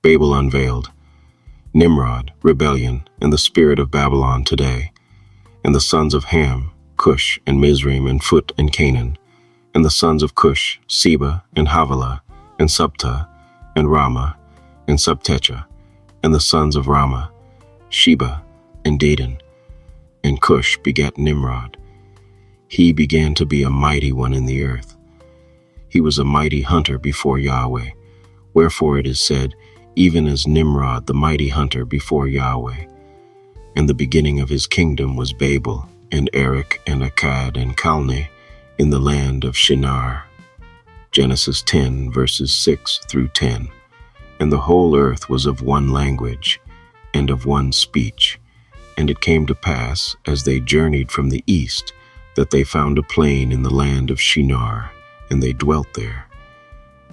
Babel Unveiled, Nimrod, rebellion, and the spirit of Babylon today, and the sons of Ham, Cush, and Mizraim, and Phut, and Canaan, and the sons of Cush, Seba, and Havilah, and Subta, and Rama, and Subtecha, and the sons of Rama, Sheba, and Dedan. And Cush begat Nimrod. He began to be a mighty one in the earth. He was a mighty hunter before Yahweh. Wherefore it is said, even as Nimrod, the mighty hunter before Yahweh. And the beginning of his kingdom was Babel, and Erech, and Akkad, and Calneh, in the land of Shinar. Genesis 10, verses 6 through 10. And the whole earth was of one language, and of one speech. And it came to pass, as they journeyed from the east, that they found a plain in the land of Shinar, and they dwelt there.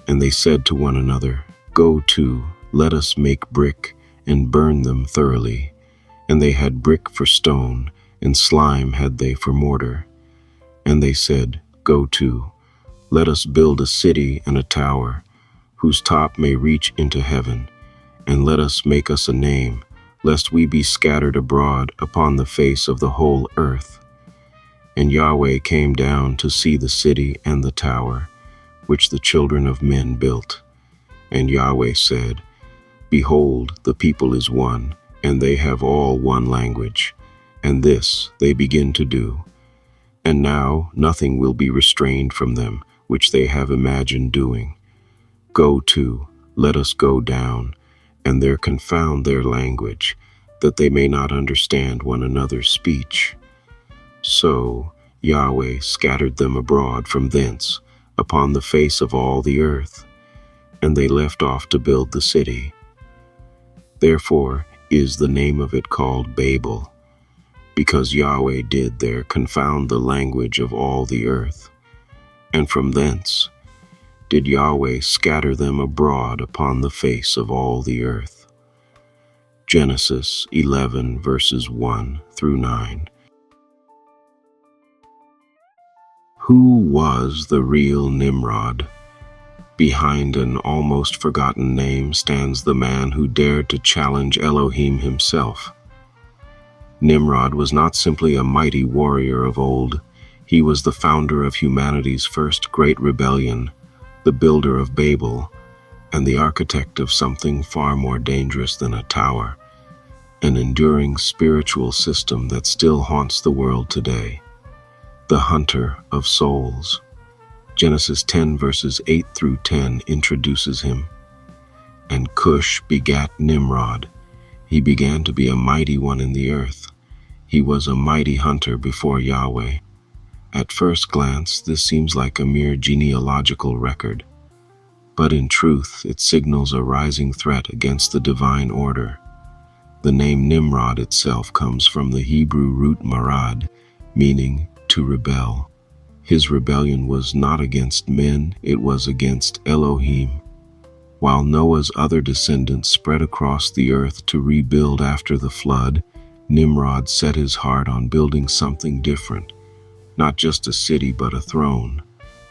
And they said to one another, Go to, let us make brick, and burn them thoroughly. And they had brick for stone, and slime had they for mortar. And they said, Go to, let us build a city and a tower, whose top may reach into heaven, and let us make us a name, lest we be scattered abroad upon the face of the whole earth. And Yahweh came down to see the city and the tower, which the children of men built. And Yahweh said, Behold, the people is one, and they have all one language, and this they begin to do. And now nothing will be restrained from them, which they have imagined doing. Go to, let us go down, and there confound their language, that they may not understand one another's speech. So Yahweh scattered them abroad from thence, upon the face of all the earth, and they left off to build the city. Therefore is the name of it called Babel, because Yahweh did there confound the language of all the earth. And from thence did Yahweh scatter them abroad upon the face of all the earth. Genesis 11, verses 1 through 9. Who was the real Nimrod? Behind an almost forgotten name stands the man who dared to challenge Elohim himself. Nimrod was not simply a mighty warrior of old. He was the founder of humanity's first great rebellion, the builder of Babel, and the architect of something far more dangerous than a tower, an enduring spiritual system that still haunts the world today. The hunter of souls. Genesis 10 verses 8 through 10 introduces him. And Cush begat Nimrod. He began to be a mighty one in the earth. He was a mighty hunter before Yahweh. At first glance, this seems like a mere genealogical record, but in truth, it signals a rising threat against the divine order. The name Nimrod itself comes from the Hebrew root marad, meaning to rebel. His rebellion was not against men, it was against Elohim. While Noah's other descendants spread across the earth to rebuild after the flood, Nimrod set his heart on building something different. Not just a city, but a throne.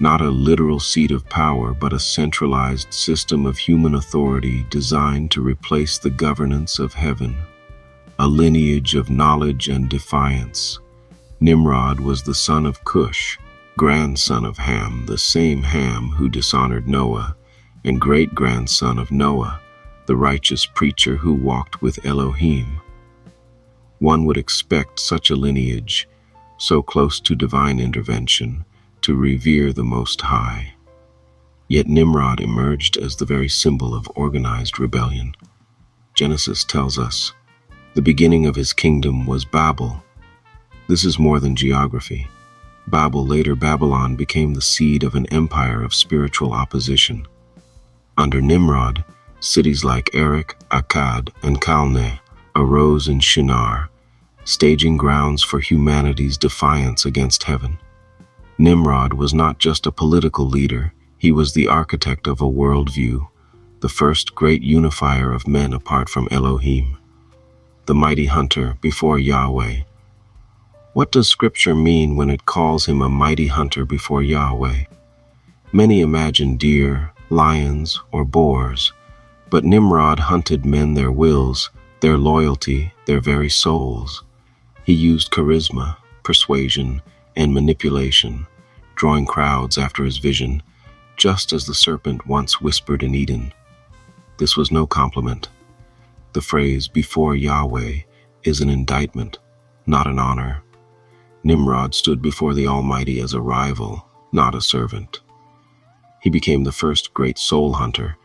Not a literal seat of power, but a centralized system of human authority designed to replace the governance of heaven. A lineage of knowledge and defiance. Nimrod was the son of Cush, grandson of Ham, the same Ham who dishonored Noah, and great-grandson of Noah, the righteous preacher who walked with Elohim. One would expect such a lineage, so close to divine intervention, to revere the Most High. Yet Nimrod emerged as the very symbol of organized rebellion. Genesis tells us, the beginning of his kingdom was Babel. This is more than geography. Babel, later Babylon, became the seed of an empire of spiritual opposition. Under Nimrod, cities like Erech, Akkad, and Calneh arose in Shinar, staging grounds for humanity's defiance against heaven. Nimrod was not just a political leader, he was the architect of a worldview, the first great unifier of men apart from Elohim. The mighty hunter before Yahweh. What does Scripture mean when it calls him a mighty hunter before Yahweh? Many imagine deer, lions, or boars, But Nimrod hunted men their wills, their loyalty, their very souls. He used charisma, persuasion, and manipulation, drawing crowds after his vision, just as the serpent once whispered in Eden. This was no compliment. The phrase, "before Yahweh," is an indictment, not an honor. Nimrod stood before the Almighty as a rival, not a servant. He became the first great soul hunter,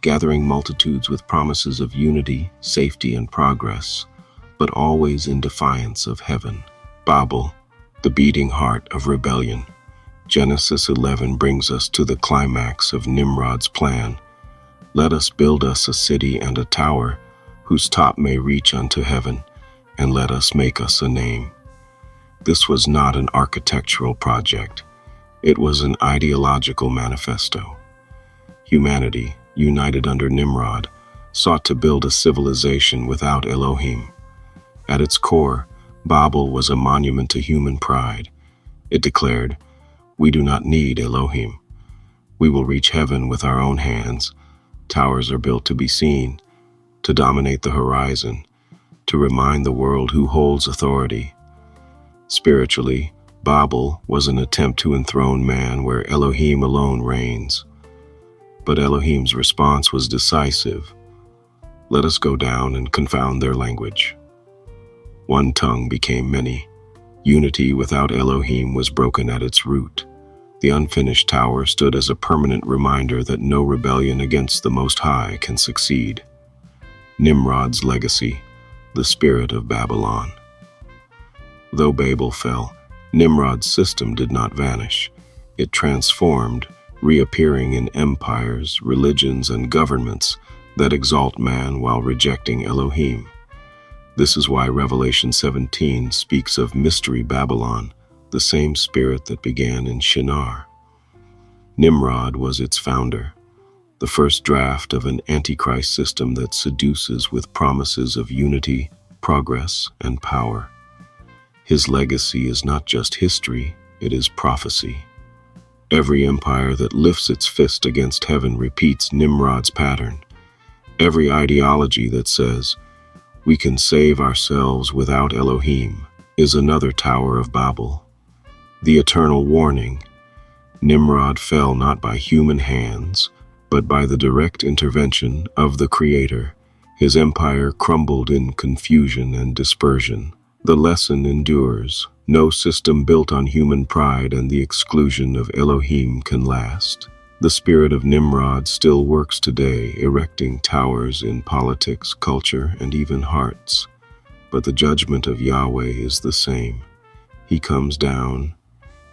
gathering multitudes with promises of unity, safety, and progress, but always in defiance of heaven. Babel, the beating heart of rebellion. Genesis 11 brings us to the climax of Nimrod's plan. Let us build us a city and a tower, whose top may reach unto heaven, and let us make us a name. This was not an architectural project. It was an ideological manifesto. Humanity, united under Nimrod, sought to build a civilization without Elohim. At its core, Babel was a monument to human pride. It declared, "We do not need Elohim. We will reach heaven with our own hands." Towers are built to be seen, to dominate the horizon, to remind the world who holds authority. Spiritually, Babel was an attempt to enthrone man where Elohim alone reigns. But Elohim's response was decisive. "Let us go down and confound their language." One tongue became many. Unity without Elohim was broken at its root. The unfinished tower stood as a permanent reminder that no rebellion against the Most High can succeed. Nimrod's legacy, the spirit of Babylon. Though Babel fell, Nimrod's system did not vanish. It transformed, reappearing in empires, religions, and governments that exalt man while rejecting Elohim. This is why Revelation 17 speaks of Mystery Babylon, the same spirit that began in Shinar. Nimrod was its founder, the first draft of an antichrist system that seduces with promises of unity, progress, and power. His legacy is not just history, it is prophecy. Every empire that lifts its fist against heaven repeats Nimrod's pattern. Every ideology that says, "We can save ourselves without Elohim," is another Tower of Babel. The eternal warning: Nimrod fell not by human hands, but by the direct intervention of the Creator. His empire crumbled in confusion and dispersion. The lesson endures. No system built on human pride and the exclusion of Elohim can last. The spirit of Nimrod still works today, erecting towers in politics, culture, and even hearts. But the judgment of Yahweh is the same. He comes down,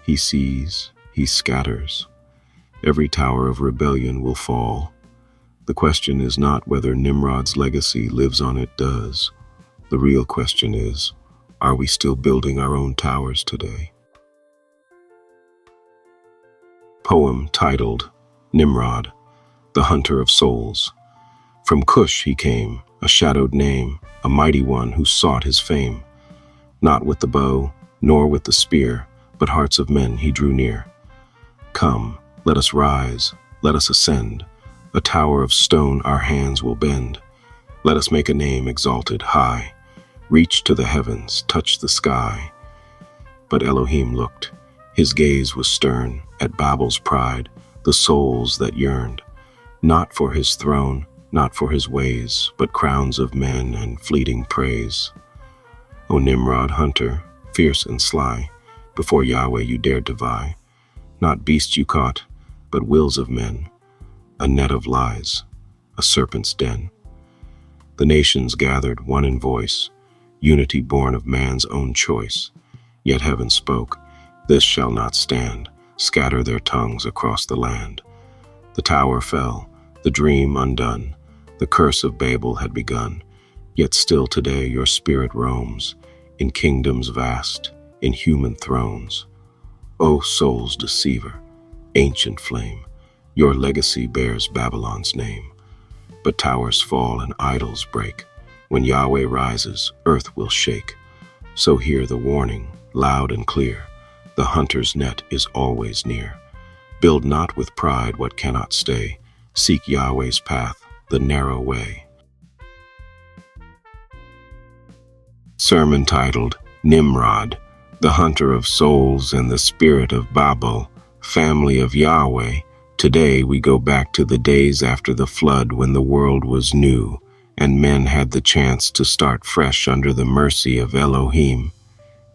he sees, he scatters. Every tower of rebellion will fall. The question is not whether Nimrod's legacy lives on, it does. The real question is, are we still building our own towers today? Poem titled Nimrod, the Hunter of Souls. From Cush he came, a shadowed name, a mighty one who sought his fame. Not with the bow, nor with the spear, but hearts of men he drew near. Come, let us rise, let us ascend. A tower of stone our hands will bend. Let us make a name exalted high. Reach to the heavens, touch the sky. But Elohim looked. His gaze was stern at Babel's pride, the souls that yearned. Not for his throne, not for his ways, but crowns of men and fleeting praise. O Nimrod hunter, fierce and sly, before Yahweh you dared to vie. Not beasts you caught, but wills of men, a net of lies, a serpent's den. The nations gathered, one in voice, unity born of man's own choice. Yet heaven spoke, this shall not stand, scatter their tongues across the land. The tower fell, the dream undone, the curse of Babel had begun. Yet still today your spirit roams, in kingdoms vast, in human thrones. O soul's deceiver, ancient flame, your legacy bears Babylon's name. But towers fall and idols break. When Yahweh rises, earth will shake. So hear the warning, loud and clear. The hunter's net is always near. Build not with pride what cannot stay. Seek Yahweh's path, the narrow way. Sermon titled, Nimrod, the Hunter of Souls and the Spirit of Babel, Family of Yahweh. Today we go back to the days after the flood when the world was new and men had the chance to start fresh under the mercy of Elohim.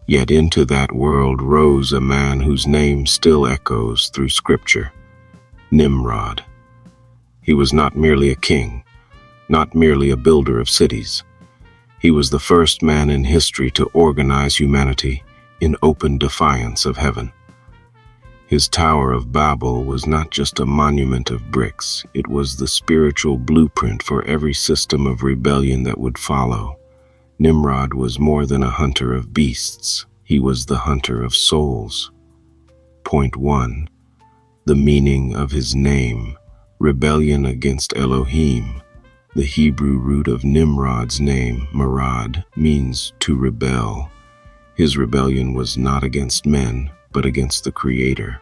Yet into that world rose a man whose name still echoes through Scripture, Nimrod. He was not merely a king, not merely a builder of cities. He was the first man in history to organize humanity in open defiance of heaven. His Tower of Babel was not just a monument of bricks, it was the spiritual blueprint for every system of rebellion that would follow. Nimrod was more than a hunter of beasts, he was the hunter of souls. Point 1. The meaning of his name, rebellion against Elohim. The Hebrew root of Nimrod's name, Marad, means to rebel. His rebellion was not against men, but against the Creator.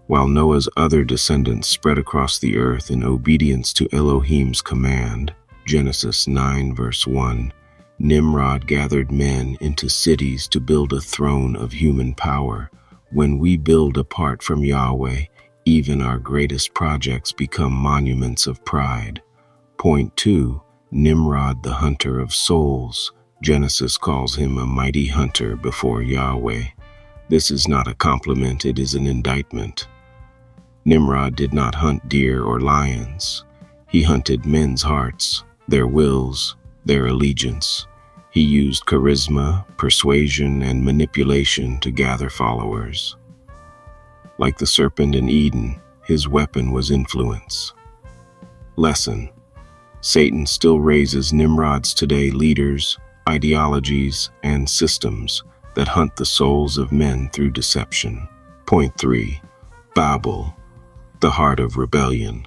While Noah's other descendants spread across the earth in obedience to Elohim's command, Genesis 9 verse 1, Nimrod gathered men into cities to build a throne of human power. When we build apart from Yahweh, even our greatest projects become monuments of pride. Point 2. Nimrod, the hunter of souls. Genesis calls him a mighty hunter before Yahweh. This is not a compliment, it is an indictment. Nimrod did not hunt deer or lions. He hunted men's hearts, their wills, their allegiance. He used charisma, persuasion, and manipulation to gather followers. Like the serpent in Eden, his weapon was influence. Lesson: Satan still raises Nimrods today, leaders, ideologies, and systems that hunt the souls of men through deception. Point 3. Babel, the heart of rebellion.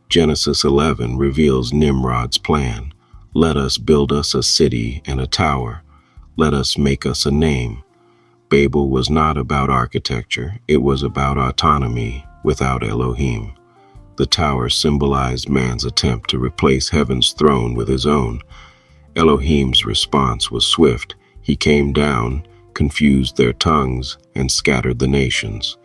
Genesis 11 reveals Nimrod's plan. Let us build us a city and a tower. Let us make us a name. Babel was not about architecture, it was about autonomy without Elohim. The tower symbolized man's attempt to replace heaven's throne with his own. Elohim's response was swift. He came down, confused their tongues, and scattered the nations.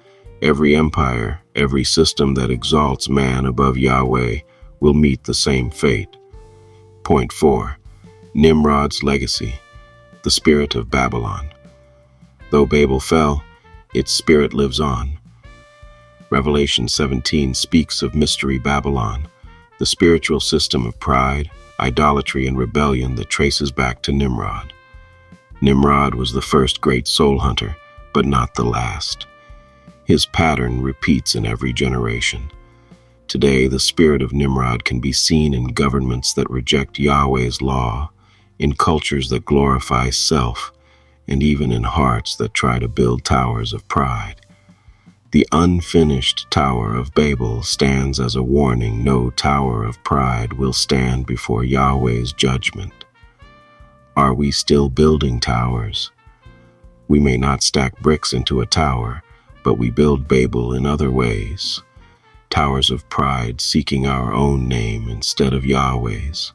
Every empire, every system that exalts man above Yahweh will meet the same fate. Point 4. Nimrod's legacy, the spirit of Babylon. Though Babel fell, its spirit lives on. Revelation 17 speaks of Mystery Babylon, the spiritual system of pride, idolatry, and rebellion that traces back to Nimrod. Nimrod was the first great soul hunter, but not the last. His pattern repeats in every generation. Today, the spirit of Nimrod can be seen in governments that reject Yahweh's law, in cultures that glorify self, and even in hearts that try to build towers of pride. The unfinished Tower of Babel stands as a warning. No tower of pride will stand before Yahweh's judgment. Are we still building towers? We may not stack bricks into a tower, but we build Babel in other ways. Towers of pride seeking our own name instead of Yahweh's.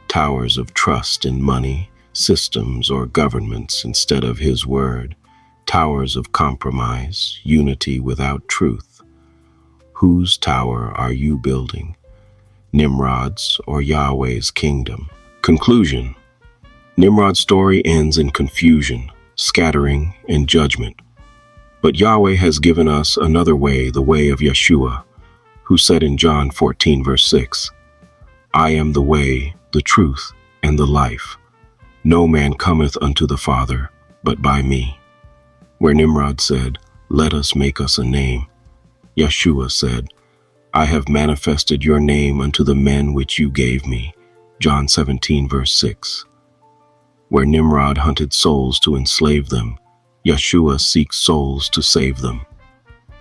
Towers of trust in money, systems, or governments instead of His word. Towers of compromise, unity without truth. Whose tower are you building? Nimrod's or Yahweh's kingdom? Conclusion: Nimrod's story ends in confusion, scattering, and judgment. But Yahweh has given us another way, the way of Yeshua, who said in John 14 verse 6, I am the way, the truth, and the life. No man cometh unto the Father, but by me. Where Nimrod said, let us make us a name, Yeshua said, I have manifested your name unto the men which you gave me. John 17 verse 6. Where Nimrod hunted souls to enslave them, Yeshua seeks souls to save them.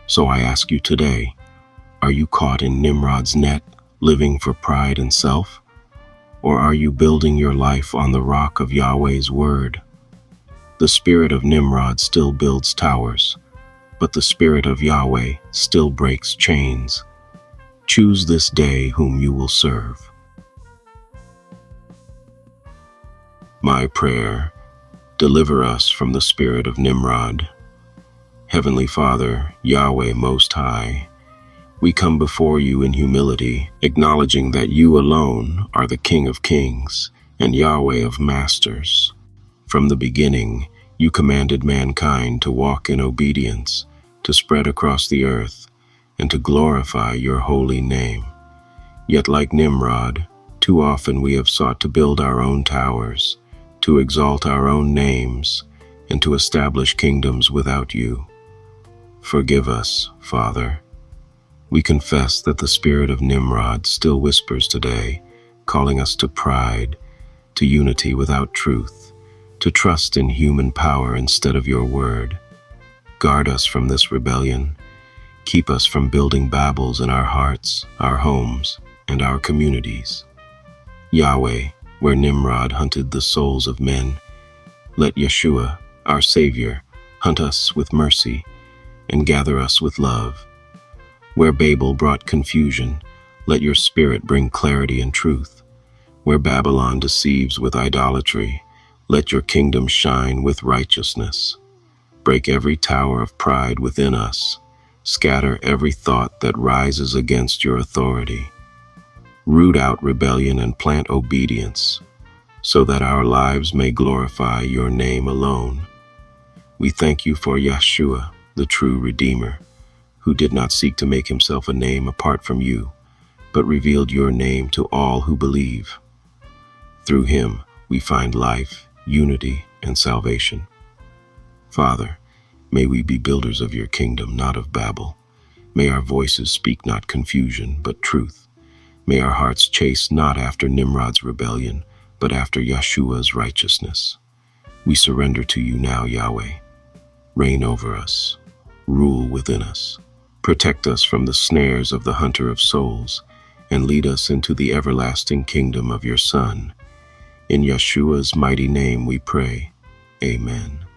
So I ask you today, are you caught in Nimrod's net, living for pride and self? Or are you building your life on the rock of Yahweh's word? The spirit of Nimrod still builds towers, but the spirit of Yahweh still breaks chains. Choose this day whom you will serve. My prayer, deliver us from the spirit of Nimrod. Heavenly Father, Yahweh Most High, we come before you in humility, acknowledging that you alone are the King of Kings and Yahweh of Masters. From the beginning, you commanded mankind to walk in obedience, to spread across the earth, and to glorify your holy name. Yet like Nimrod, too often we have sought to build our own towers, to exalt our own names, and to establish kingdoms without you. Forgive us, Father. We confess that the spirit of Nimrod still whispers today, calling us to pride, to unity without truth, to trust in human power instead of your word. Guard us from this rebellion. Keep us from building Babels in our hearts, our homes, and our communities. Yahweh, where Nimrod hunted the souls of men, let Yeshua, our Savior, hunt us with mercy and gather us with love. Where Babel brought confusion, let your Spirit bring clarity and truth. Where Babylon deceives with idolatry, let your kingdom shine with righteousness. Break every tower of pride within us. Scatter every thought that rises against your authority. Root out rebellion and plant obedience, so that our lives may glorify your name alone. We thank you for Yeshua, the true Redeemer, who did not seek to make himself a name apart from you, but revealed your name to all who believe. Through him, we find life, unity, and salvation. Father, may we be builders of your kingdom, not of Babel. May our voices speak not confusion, but truth. May our hearts chase not after Nimrod's rebellion, but after Yeshua's righteousness. We surrender to you now, Yahweh. Reign over us. Rule within us. Protect us from the snares of the hunter of souls, and lead us into the everlasting kingdom of your Son. In Yeshua's mighty name we pray. Amen.